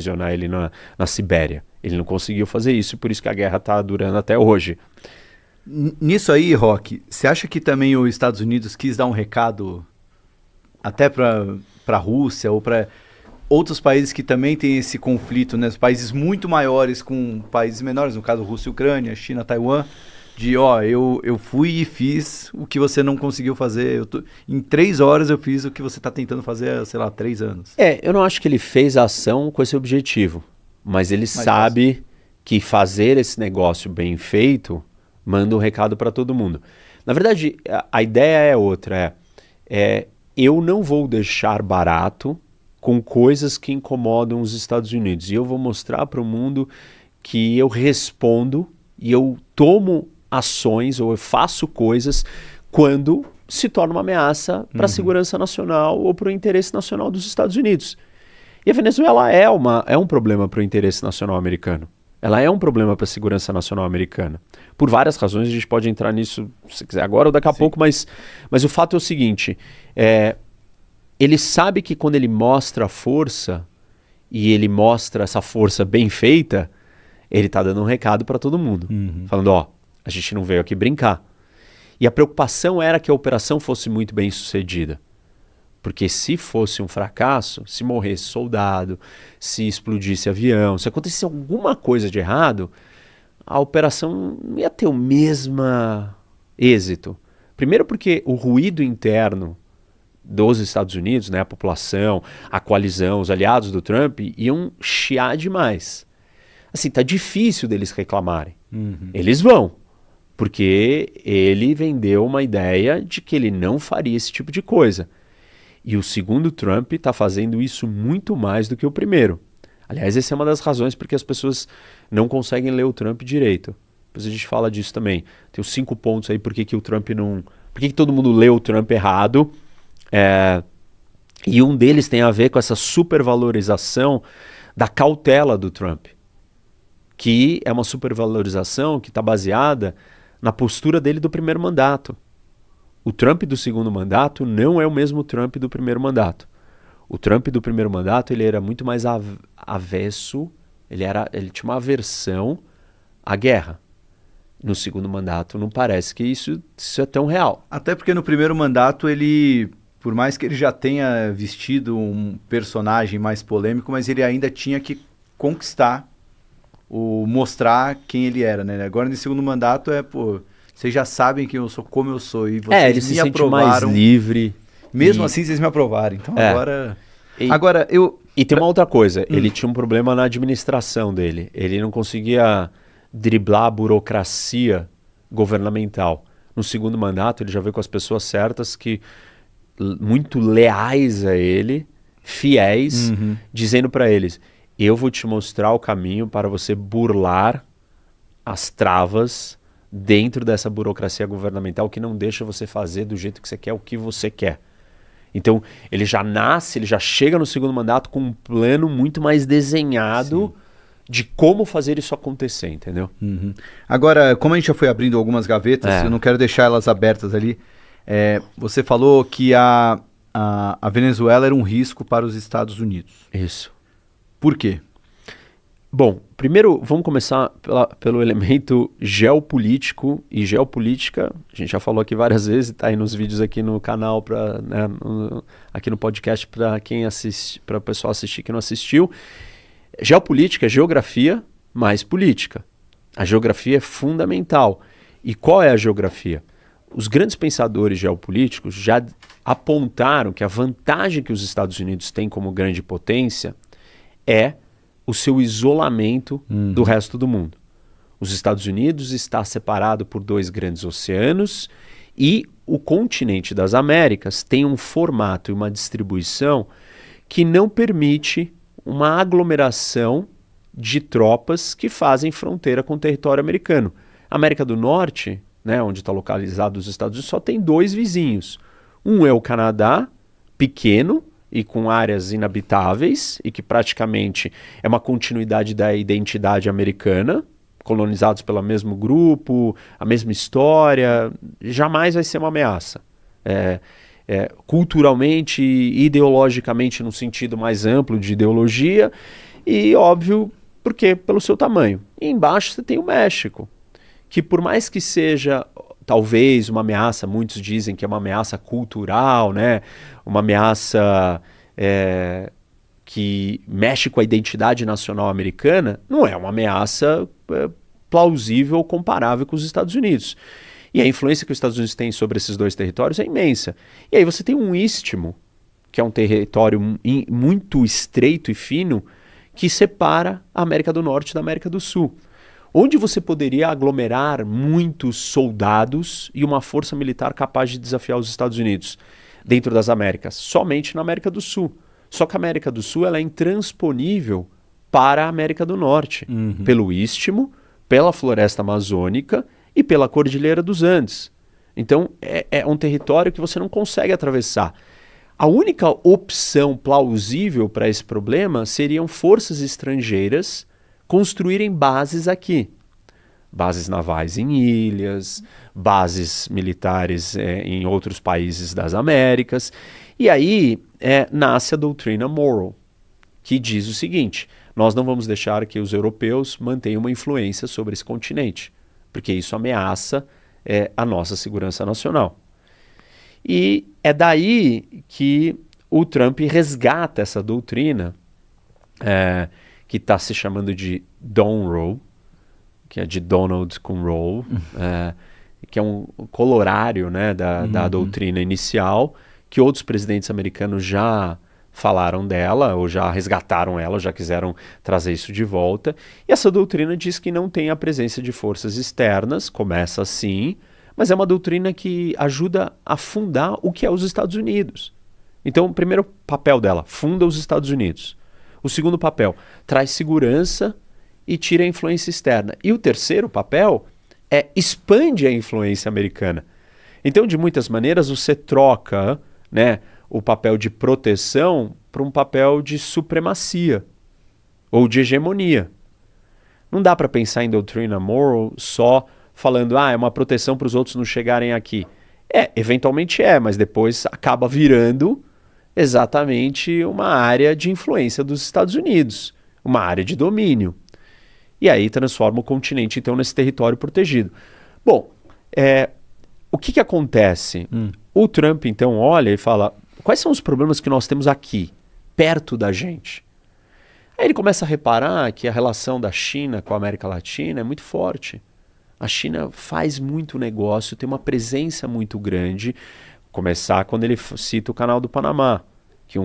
aprisionar ele na Sibéria. Ele não conseguiu fazer isso, e por isso que a guerra está durando até hoje. Nisso aí, Roque, você acha que também os Estados Unidos quis dar um recado até para a Rússia ou para outros países que também têm esse conflito, né? Os países muito maiores com países menores, no caso Rússia e Ucrânia, China, Taiwan, de eu fui e fiz o que você não conseguiu fazer. Em 3 horas eu fiz o que você está tentando fazer há, sei lá, 3 anos. Eu não acho que ele fez a ação com esse objetivo, mas ele sabe que fazer esse negócio bem feito manda um recado para todo mundo. Na verdade, a ideia é outra, eu não vou deixar barato com coisas que incomodam os Estados Unidos. E eu vou mostrar para o mundo que eu respondo e eu tomo ações ou eu faço coisas quando se torna uma ameaça para a segurança nacional ou para o interesse nacional dos Estados Unidos. E a Venezuela é um problema para o interesse nacional americano. Ela é um problema para a segurança nacional americana. Por várias razões, a gente pode entrar nisso se quiser agora ou daqui a pouco, mas o fato é o seguinte, ele sabe que quando ele mostra a força, e ele mostra essa força bem feita, ele está dando um recado para todo mundo. Falando, a gente não veio aqui brincar. E a preocupação era que a operação fosse muito bem sucedida. Porque se fosse um fracasso, se morresse soldado, se explodisse avião, se acontecesse alguma coisa de errado, a operação não ia ter o mesmo êxito. Primeiro porque o ruído interno dos Estados Unidos, né, a população, a coalizão, os aliados do Trump, iam chiar demais. Assim, tá difícil deles reclamarem. Eles vão, porque ele vendeu uma ideia de que ele não faria esse tipo de coisa. E o segundo Trump está fazendo isso muito mais do que o primeiro. Aliás, essa é uma das razões porque as pessoas não conseguem ler o Trump direito. Depois a gente fala disso também. Tem os 5 pontos aí por que o Trump não... Por que todo mundo lê o Trump errado. E um deles tem a ver com essa supervalorização da cautela do Trump. Que é uma supervalorização que está baseada na postura dele do primeiro mandato. O Trump do segundo mandato não é o mesmo Trump do primeiro mandato. O Trump do primeiro mandato ele era muito mais avesso, ele tinha uma aversão à guerra. No segundo mandato não parece que isso é tão real. Até porque no primeiro mandato ele, por mais que ele já tenha vestido um personagem mais polêmico, mas ele ainda tinha que conquistar, mostrar quem ele era, né? Agora no segundo mandato vocês já sabem que eu sou como eu sou e vocês ele se sente mais livre. Mesmo assim, vocês me aprovaram. Então agora... E tem uma outra coisa. Ele tinha um problema na administração dele. Ele não conseguia driblar a burocracia governamental. No segundo mandato, ele já veio com as pessoas certas muito leais a ele, fiéis, dizendo para eles, eu vou te mostrar o caminho para você burlar as travas dentro dessa burocracia governamental que não deixa você fazer do jeito que você quer o que você quer. Então, ele já chega no segundo mandato com um plano muito mais desenhado de como fazer isso acontecer, entendeu? Agora, como a gente já foi abrindo algumas gavetas, eu não quero deixar elas abertas ali, você falou que a Venezuela era um risco para os Estados Unidos. Isso. Por quê? Bom, primeiro vamos começar pelo elemento geopolítico e geopolítica. A gente já falou aqui várias vezes, está aí nos vídeos aqui no canal, aqui no podcast para quem assiste, para o pessoal assistir que não assistiu. Geopolítica é geografia mais política. A geografia é fundamental. E qual é a geografia? Os grandes pensadores geopolíticos já apontaram que a vantagem que os Estados Unidos têm como grande potência é o seu isolamento do resto do mundo. Os Estados Unidos está separado por 2 grandes oceanos e o continente das Américas tem um formato e uma distribuição que não permite uma aglomeração de tropas que fazem fronteira com o território americano. A América do Norte, né, onde está localizado os Estados Unidos, só tem 2 vizinhos. Um é o Canadá, pequeno, e com áreas inabitáveis, e que praticamente é uma continuidade da identidade americana, colonizados pelo mesmo grupo, a mesma história, jamais vai ser uma ameaça. Culturalmente, ideologicamente, no sentido mais amplo de ideologia, E óbvio, porque pelo seu tamanho. E embaixo você tem o México, que por mais que seja talvez uma ameaça, muitos dizem que é uma ameaça cultural, né? Uma ameaça que mexe com a identidade nacional americana, não é uma ameaça plausível ou comparável com os Estados Unidos. E a influência que os Estados Unidos têm sobre esses dois territórios é imensa. E aí você tem um istmo, que é um território muito estreito e fino, que separa a América do Norte da América do Sul, onde você poderia aglomerar muitos soldados e uma força militar capaz de desafiar os Estados Unidos dentro das Américas, somente na América do Sul. Só que a América do Sul ela é intransponível para a América do Norte, pelo istmo, pela floresta amazônica e pela Cordilheira dos Andes. Então é um território que você não consegue atravessar. A única opção plausível para esse problema seriam forças estrangeiras construírem bases aqui. Bases navais em ilhas, bases militares em outros países das Américas. E aí nasce a doutrina Monroe, que diz o seguinte: nós não vamos deixar que os europeus mantenham uma influência sobre esse continente, porque isso ameaça a nossa segurança nacional. E é daí que o Trump resgata essa doutrina, que está se chamando de Donroe, que é de Donald com Roe, que é um colorário, né, da doutrina inicial, que outros presidentes americanos já falaram dela, ou já resgataram ela, ou já quiseram trazer isso de volta. E essa doutrina diz que não tem a presença de forças externas, começa assim, mas é uma doutrina que ajuda a fundar o que é os Estados Unidos. Então, o primeiro papel dela, funda os Estados Unidos. O segundo papel, traz segurança e tira a influência externa. E o terceiro papel expande a influência americana. Então, de muitas maneiras, você troca, né, o papel de proteção para um papel de supremacia ou de hegemonia. Não dá para pensar em doutrina Monroe só falando, é uma proteção para os outros não chegarem aqui. Eventualmente mas depois acaba virando exatamente uma área de influência dos Estados Unidos, uma área de domínio. E aí transforma o continente, então, nesse território protegido. Bom, o que acontece? O Trump, então, olha e fala, quais são os problemas que nós temos aqui, perto da gente? Aí ele começa a reparar que a relação da China com a América Latina é muito forte. A China faz muito negócio, tem uma presença muito grande. Começar quando ele cita o Canal do Panamá, que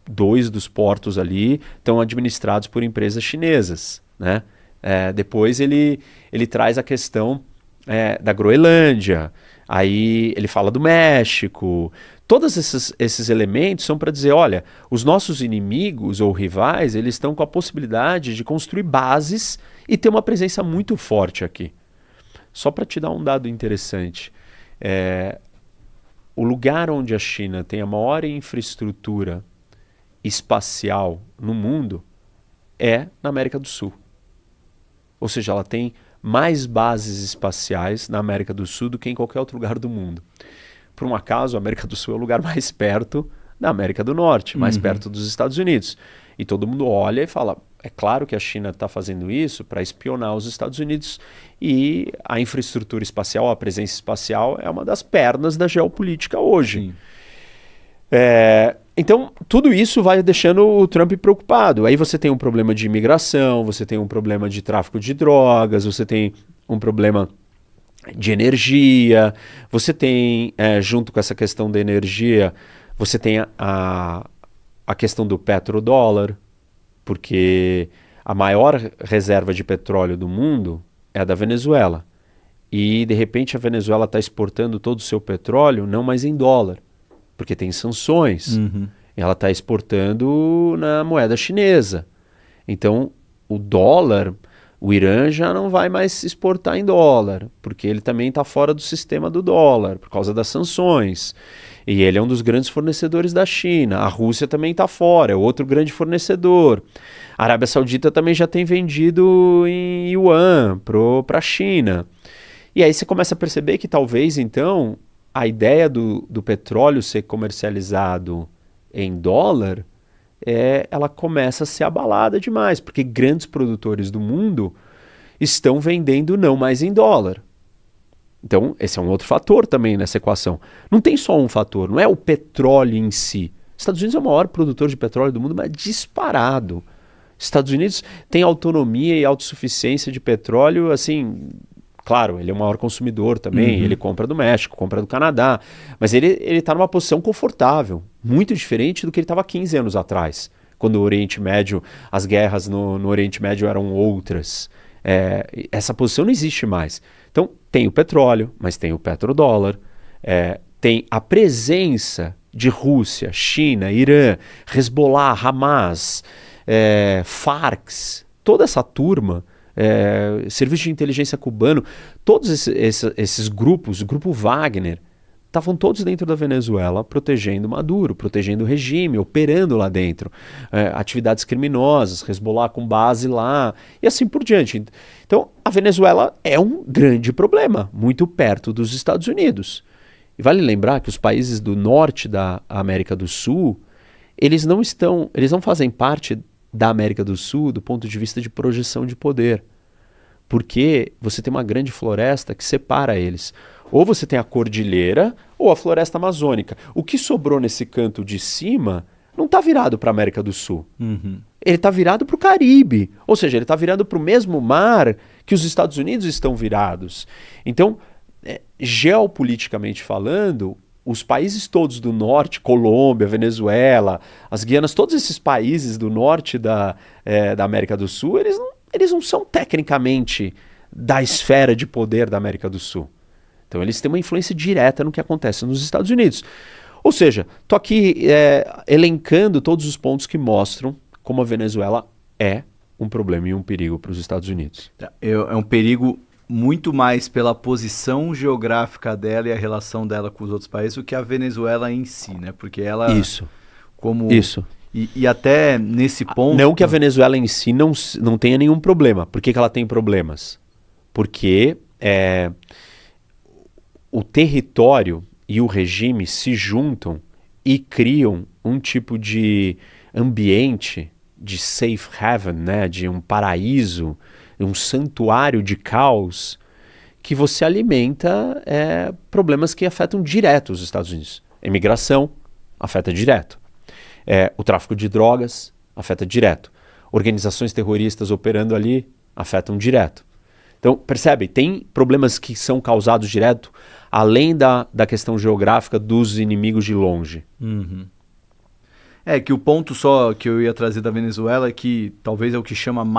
2 dos portos ali estão administrados por empresas chinesas, né? Depois ele traz a questão da Groenlândia, aí ele fala do México. Todos esses elementos são para dizer, olha, os nossos inimigos ou rivais, eles estão com a possibilidade de construir bases e ter uma presença muito forte aqui. Só para te dar um dado interessante, o lugar onde a China tem a maior infraestrutura espacial no mundo é na América do Sul. Ou seja, ela tem mais bases espaciais na América do Sul do que em qualquer outro lugar do mundo. Por um acaso, a América do Sul é o lugar mais perto da América do Norte, mais perto dos Estados Unidos. E todo mundo olha e fala, é claro que a China está fazendo isso para espionar os Estados Unidos, e a infraestrutura espacial, a presença espacial é uma das pernas da geopolítica hoje. Então, tudo isso vai deixando o Trump preocupado. Aí você tem um problema de imigração, você tem um problema de tráfico de drogas, você tem um problema de energia, você tem, junto com essa questão da energia, você tem a questão do petrodólar, porque a maior reserva de petróleo do mundo é a da Venezuela. E, de repente, a Venezuela está exportando todo o seu petróleo não mais em dólar, porque tem sanções. Ela está exportando na moeda chinesa. Então, o dólar, o Irã já não vai mais exportar em dólar, porque ele também está fora do sistema do dólar, por causa das sanções. E ele é um dos grandes fornecedores da China. A Rússia também está fora, é outro grande fornecedor. A Arábia Saudita também já tem vendido em yuan para a China. E aí você começa a perceber que talvez, então, a ideia do petróleo ser comercializado em dólar ela começa a ser abalada demais, porque grandes produtores do mundo estão vendendo não mais em dólar. Então, esse é um outro fator também nessa equação. Não tem só um fator, não é o petróleo em si. Estados Unidos é o maior produtor de petróleo do mundo, mas disparado. Estados Unidos tem autonomia e autossuficiência de petróleo, assim, claro, ele é o maior consumidor também, ele compra do México, compra do Canadá, mas ele está numa posição confortável, muito diferente do que ele estava 15 anos atrás, quando o Oriente Médio, as guerras no Oriente Médio eram outras. Essa posição não existe mais. Então, tem o petróleo, mas tem o petrodólar, tem a presença de Rússia, China, Irã, Hezbollah, Hamas, Farc, toda essa turma, serviço de inteligência cubano, todos esses grupos, o grupo Wagner, estavam todos dentro da Venezuela protegendo Maduro, protegendo o regime, operando lá dentro, atividades criminosas, Hezbollah com base lá e assim por diante. Então a Venezuela é um grande problema, muito perto dos Estados Unidos. E vale lembrar que os países do norte da América do Sul, eles não fazem parte da América do Sul do ponto de vista de projeção de poder, porque você tem uma grande floresta que separa eles. Ou você tem a cordilheira ou a floresta amazônica. O que sobrou nesse canto de cima não está virado para a América do Sul. Ele está virado para o Caribe. Ou seja, ele está virado para o mesmo mar que os Estados Unidos estão virados. Então, geopoliticamente falando, os países todos do norte, Colômbia, Venezuela, as Guianas, todos esses países do norte da América do Sul, eles não são tecnicamente da esfera de poder da América do Sul. Então eles têm uma influência direta no que acontece nos Estados Unidos. Ou seja, estou aqui elencando todos os pontos que mostram como a Venezuela é um problema e um perigo para os Estados Unidos. É um perigo muito mais pela posição geográfica dela e a relação dela com os outros países do que a Venezuela em si, né? Porque ela... Isso. E até nesse ponto... Não que a Venezuela em si não tenha nenhum problema. Por que ela tem problemas? Porque o território e o regime se juntam e criam um tipo de ambiente de safe haven, né? De um paraíso, um santuário de caos que você alimenta problemas que afetam direto os Estados Unidos. A imigração afeta direto. O tráfico de drogas afeta direto. Organizações terroristas operando ali afetam direto. Então, percebe, tem problemas que são causados direto, além da questão geográfica dos inimigos de longe. Que o ponto só que eu ia trazer da Venezuela é que talvez é o que chama mais